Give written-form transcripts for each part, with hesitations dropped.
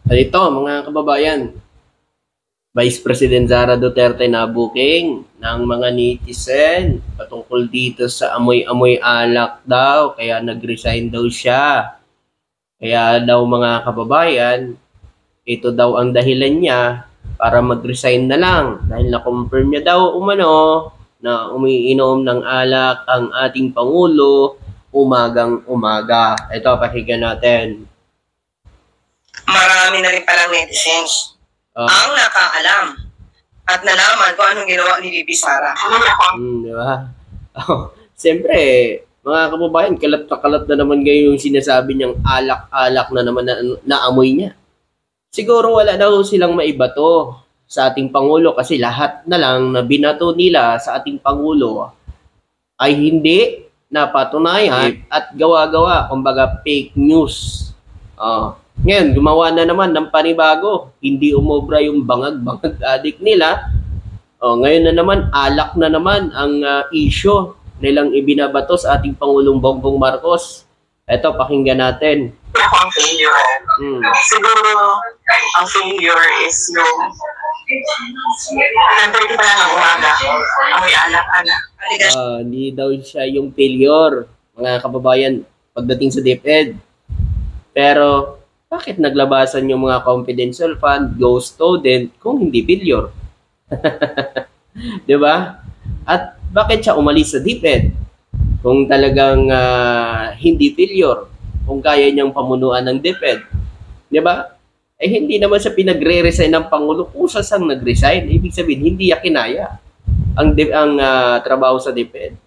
Ito, mga kababayan, Vice President Sara Duterte na booking ng mga netizen patungkol dito sa amoy-amoy alak daw, kaya nag-resign daw siya. Kaya daw mga kababayan, ito daw ang dahilan niya para mag-resign na lang dahil na-confirm niya daw umano na umiinom ng alak ang ating Pangulo umagang umaga. Ito, pakinggan natin. Marami na rin palang netizens ang nakaalam at nalaman kung anong ginawa ni Bibi Sara. Di ba? Siyempre, mga kababayan, kalat na naman ngayon yung sinasabi niyang alak-alak na naman na amoy niya. Siguro wala daw silang maibato sa ating Pangulo kasi lahat na lang na binato nila sa ating Pangulo ay hindi napatunayan at gawa-gawa, kumbaga fake news. Ngayon, gumawa na naman ng panibago. Hindi umobra yung bangag-bangag adik nila. Ngayon na naman, alak na naman ang issue nilang ibinabato sa ating Pangulong Bongbong Marcos. Ito, pakinggan natin. Ako ang failure. Siguro, ang failure is yung 10:30 pa lang ng umaga. Amoy alak-alak. Hindi daw siya yung failure, mga kababayan, pagdating sa DepEd. Pero, bakit naglabasan yung mga confidential fund, ghost student, kung hindi failure? Diba? At bakit siya umalis sa DepEd? Kung talagang hindi failure, kung kaya niyang pamunuan ng DepEd. Diba? Eh hindi naman siya pinagre-resign ng Pangulo kung saan nag-resign. Ibig sabihin, hindi niya kinaya ang trabaho sa DepEd.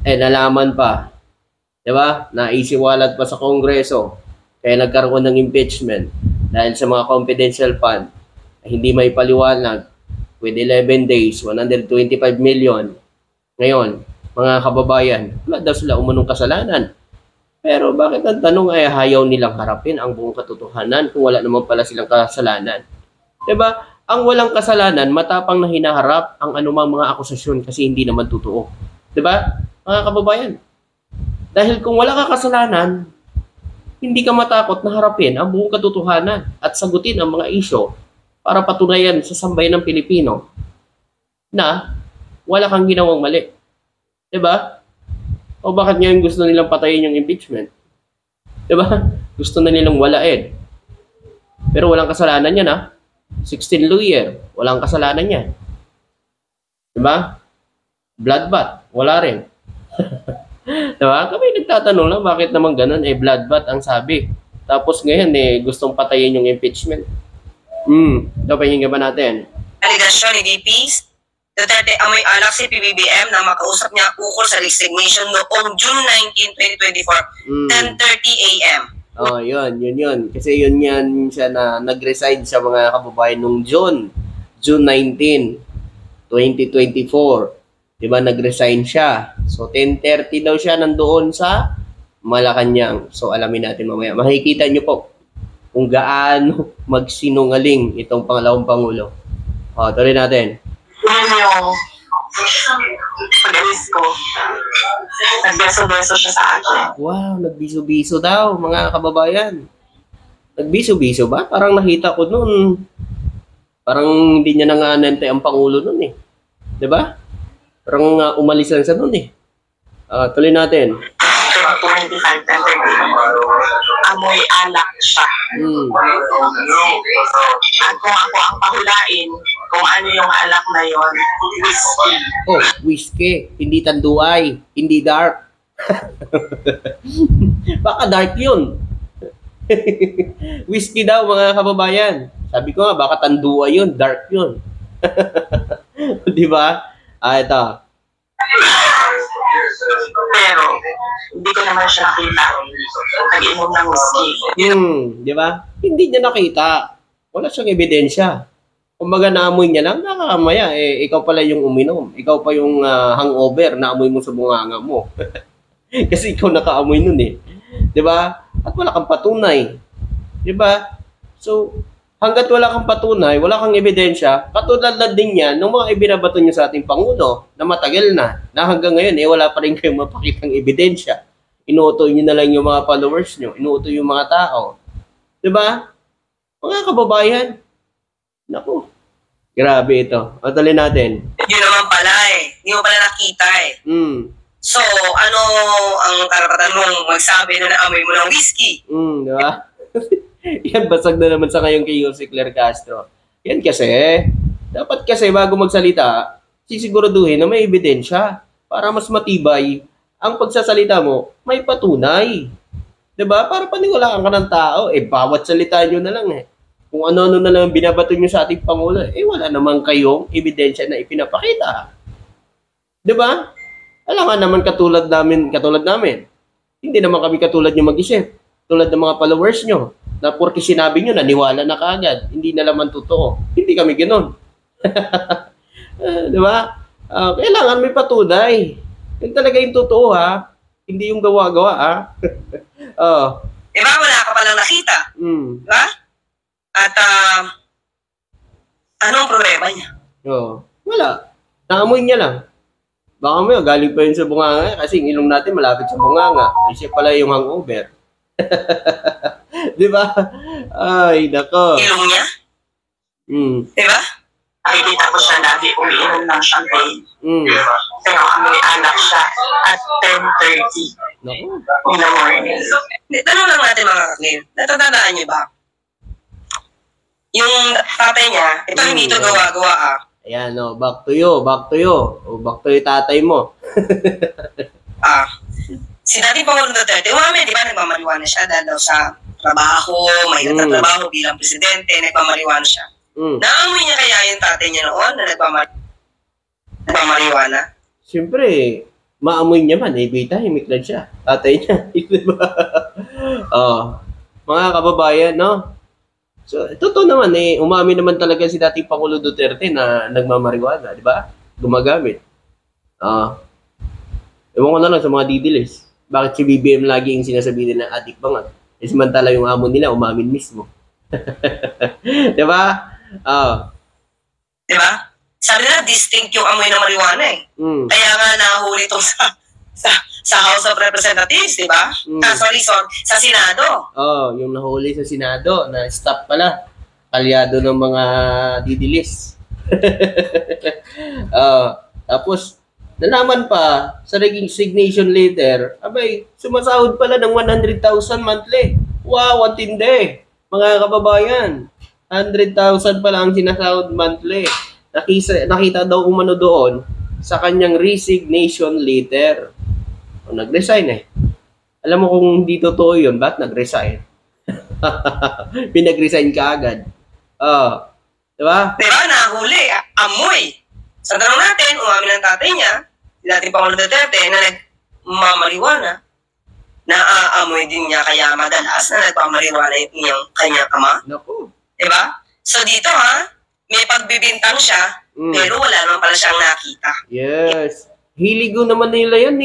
Nalaman pa. Diba? Naisiwalat pa sa Kongreso. Kaya nagkaroon ng impeachment dahil sa mga confidential fund na hindi may paliwanag with 11 days, 125 million. Ngayon, mga kababayan, wala daw sila umunong kasalanan. Pero bakit ang tanong ay ayaw nilang harapin ang buong katotohanan kung wala naman pala silang kasalanan? Diba? Ang walang kasalanan, matapang na hinaharap ang anumang mga akusasyon kasi hindi naman totoo. Diba? Mga kababayan, dahil kung wala ka kasalanan, hindi ka matakot na harapin ang buong katotohanan at sagutin ang mga isyo para patunayan sa sambayan ng Pilipino na wala kang ginawang mali. Diba? O bakit ngayon gusto nilang patayin yung impeachment? Diba? Gusto na nilang walain. Pero walang kasalanan yan, ha? 16 lawyer, walang kasalanan yan. Diba? Bloodbath, wala rin. Diba? Kami nagtatanong lang bakit naman ganun, bloodbath ang sabi. Tapos ngayon, gustong patayin yung impeachment. Ito, pahinga ba natin? Aligasyon ni DP Duterte amoy alak si PBBM na makausap niya ukol sa resignation noong June 19, 2024, 10:30 a.m. Yun. Kasi yun yan siya na nag-resign sa mga kababayan nung June 19, 2024. Diba, nag-resign siya. So, 10:30 daw siya nandoon sa Malacanang. So, alamin natin mamaya. Makikita nyo po kung gaano magsinungaling itong pangalawang Pangulo. Tuloy natin. Yun yung pag-alis ko. Nagbeso-beso siya sa akin. Wow, nagbiso-biso daw, mga kababayan. Nagbiso-biso ba? Parang nakita ko noon. Parang hindi niya nanganante ang Pangulo noon eh. Diba? Parang umalis lang siya noon eh. Tuloy natin. 25, 10:30. Amoy alak siya. At kung ako ang pahulain, kung ano yung alak na yon, whiskey. Whiskey. Hindi tanduay. Hindi dark. Baka dark yun. Whiskey daw, mga kababayan. Sabi ko nga, baka tanduay yun. Dark yun. Diba? Ito. Pero, hindi ko naman siya nakita. Nag-inom ng whiskey. Di ba? Hindi niya nakita. Wala siyang ebidensya. Kumbaga naamoy niya lang, nakakamaya. Ikaw pala yung uminom. Ikaw pa yung hangover, naamoy mo sa bunganga mo. Kasi ikaw nakaamoy nun eh. Di ba? At wala kang patunay. Di ba? So, hanggat wala kang patunay, wala kang ebidensya, katulad na din yan ng mga ibinabato nyo sa ating Pangulo na matagal na hanggang ngayon wala pa rin kayong mapakitang ebidensya. Inuutoy nyo na lang yung mga followers nyo, inuutoy yung mga tao. Di ba? Mga kababayan. Naku. Grabe ito. O, tuloy natin. Yun naman pala eh. Hindi mo pala nakita eh. So, ano ang karapatan mong magsabi na naamoy mo ng whiskey? Di ba? Yan, basag na naman sa ngayon kay Jose Claire Castro. Yan kasi, dapat kasi bago magsalita, sisiguraduhin na may ebidensya para mas matibay ang pagsasalita mo, may patunay. 'Di ba? Para paniwalaan ka ng tao, bawat salita nyo na lang Kung ano-ano na lang binabato nyo sa ating Pangulo, wala naman kayong ebidensya na ipinapakita. 'Di ba? Alam nga naman katulad namin. Hindi naman kami katulad nyo mag-isip. Tulad ng mga followers nyo, na porque sinabi nyo, naniwala na kaagad. Hindi na naman totoo. Hindi kami ganoon. Di ba? Kailangan may patunay. Yung talaga yung totoo, ha? Hindi yung gawa-gawa, ha? Diba, wala ka palang nakita. Diba? At, anong problema niya? Wala. Naamoy niya lang. Baka may galing pa yun sa bunganga kasi yung ilong natin malapit sa bunganga. Siya pala yung hangover. Di ba? Ay, nako. Ilong niya? Diba? Nakikita ko siya lagi umiinom ng champagne. Pero amoy alak siya at 10:30 in the morning. Tanong lang natin mga kaklim, natatandaan niyo ba? Yung tatay niya, ito hindi ito gawa-gawa Ayan, back to you. Back to you tatay mo. Si Dating Pangulong Duterte, umami, di ba, nagmamaliwanag siya dahil daw sa trabaho, may nagtatrabaho bilang presidente, nagmamaliwanag siya. Naamoy niya kaya yung tatay niya noon na nagmamaliwanag? Siyempre, maamoy niya man, tahimik lang siya. Tatay niya. Diba? Mga kababayan, no? So, totoo naman, umami naman talaga si dating Pangulo Duterte na nagmamariwana, di ba? Gumagamit. Ewan ko na lang sa mga didilis. Bakit si BBM lagi yung sinasabi nila adik ba nga? Samantala yung amo nila, umamin mismo. Di ba? Diba? Sabi nila, distinct yung amoy ng marijuana Kaya nga nahuli itong sa House of Representatives, di ba? Sa Senado. Yung nahuli sa Senado, na stop pala. Kalyado ng mga didilis. Tapos, nalaman pa sa resignation letter, sumasahod pala ng 100,000 monthly. Wow, ang tindi. Mga kababayan, 100,000 pala ang sinasahod monthly. Nakita daw umano doon sa kanyang resignation letter. Nag-resign Alam mo kung hindi totoo yun, ba't nag-resign? Pinag-resign ka agad. Diba? Diba, nahuli, amoy. Sa tanong natin, umamin ng tatay niya, si dating Pangulo Duterte, na nagmamariwana, naaamoy din niya kaya madalas na nagmamariwana yung kanyang ama. Naku. Diba? So dito may pagbibintang siya, pero wala naman pala siyang nakita. Yes. Hiligo naman nila yan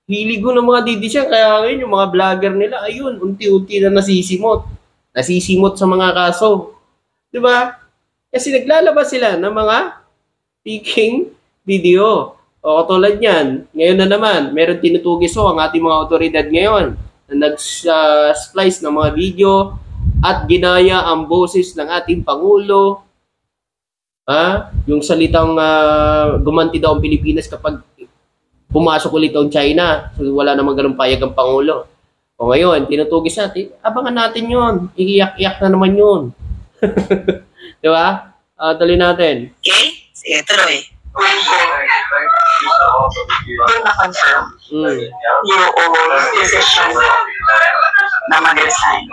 Hiligo ng mga didisya, kaya ngayon yung mga vlogger nila, ayun, unti-unti na nasisimot. Nasisimot sa mga kaso. Diba? Kasi naglalabas sila ng mga speaking video. O katulad yan, ngayon na naman, meron tinutugis ang ating mga otoridad ngayon na nag-splice ng mga video at ginaya ang boses ng ating Pangulo. Yung salitang gumanti daw ang Pilipinas kapag pumasok ulit ang China. So, wala namang ganun payag ang Pangulo. O ngayon, tinutugis natin, abangan natin yun. Iiyak-iyak na naman yun. Diba? Tuloy natin. Okay? Sige, tuloy. Kung na-confirm yung decision na mag-resign.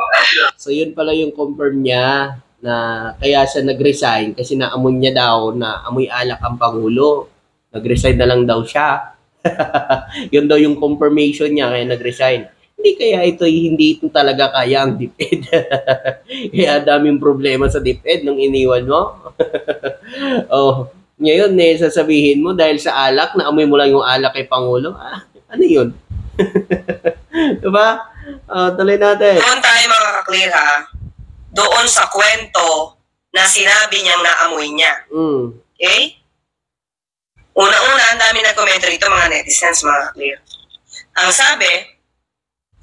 So, yun pala yung confirm niya na kaya siya nag-resign kasi naamoy niya daw na amoy alak ang Pangulo. Nag-resign na lang daw siya. Yun daw yung confirmation niya kaya nag-resign. Hindi ito talaga kaya ang DepEd. Kaya daming problema sa DepEd nung iniwan mo. Ngayon sasabihin mo dahil sa alak, naamoy mo lang yung alak kay Pangulo. Ano yun? Diba? Tuloy natin. Doon tayo mga kaklir doon sa kwento na sinabi niyang naamoy niya. Okay? Una-una, ang dami nag-comment rito mga netizens, mga clear. Ang sabi,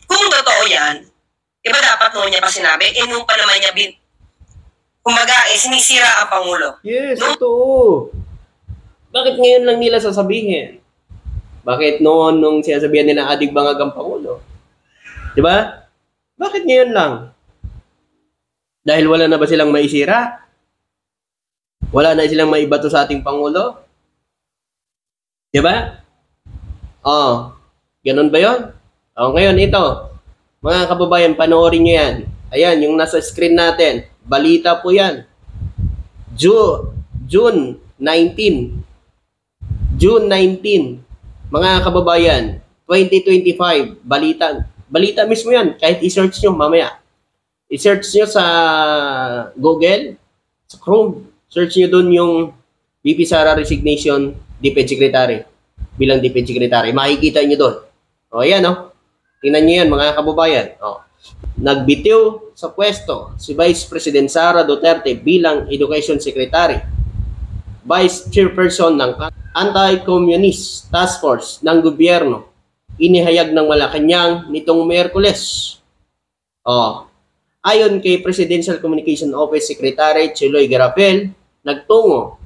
kung totoo yan, Iba dapat noon niya pa sinabi, nung pa naman niya kumbaga, sinisira ang Pangulo. Yes, totoo. Bakit ngayon lang nila sasabihin? Bakit noon nung sinasabihan nila adig bangag ang Pangulo? Di ba? Bakit ngayon lang? Dahil wala na ba silang maisira? Wala na silang maibato sa ating Pangulo? Di ba? Oh, ganun ba yun? Oh, ngayon ito, mga kababayan, panoorin nyo yan. Ayan, yung nasa screen natin. Balita po yan. June 19. June 19. Mga kababayan, 2025. Balita mismo yan. Kahit i-search nyo mamaya. I-search nyo sa Google, sa Chrome. Search nyo dun yung VP Sara resignation DepEd Secretary. Bilang DepEd Secretary. Makikita nyo dun. O, ayan o. Tingnan nyo yan mga kababayan. O. Nagbitiw sa pwesto si Vice President Sara Duterte bilang Education Secretary. Vice Chairperson ng Anti-Communist Task Force ng gobyerno. Inihayag ng Malacanang nitong Miyerkules. Ayon kay Presidential Communication Office Secretary Chuloy Garapel, nagtungo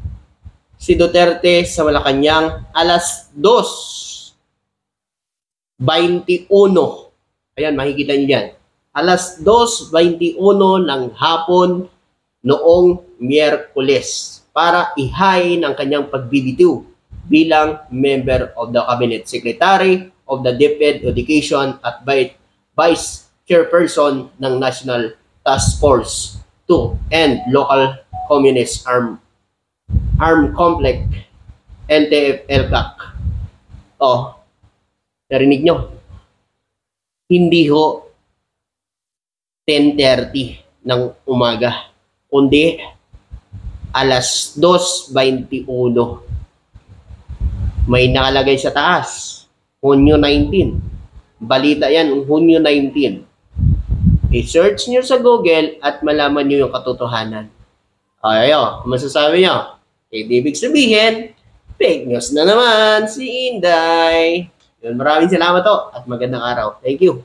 si Duterte sa Malacanang alas 2:21. Ayan, makikita niyo yan. Alas 2:21 ng hapon noong Miyerkules para ihain ang kanyang pagbibitiw bilang member of the Cabinet Secretary of the DepEd Education at Vice Chairperson ng National Task Force to End Local Communist Armed Conflict, NTF-ELCAC. Narinig nyo? Hindi ho 10:30 ng umaga, kundi alas 2:21. May nakalagay sa taas, Hunyo 19. Balita yan, Hunyo 19. I-search nyo sa Google at malaman nyo yung katotohanan. Ayo, masasabi nyo? Ibig sabihin, fake news na naman si Inday. Yun, maraming salamat to at magandang araw. Thank you.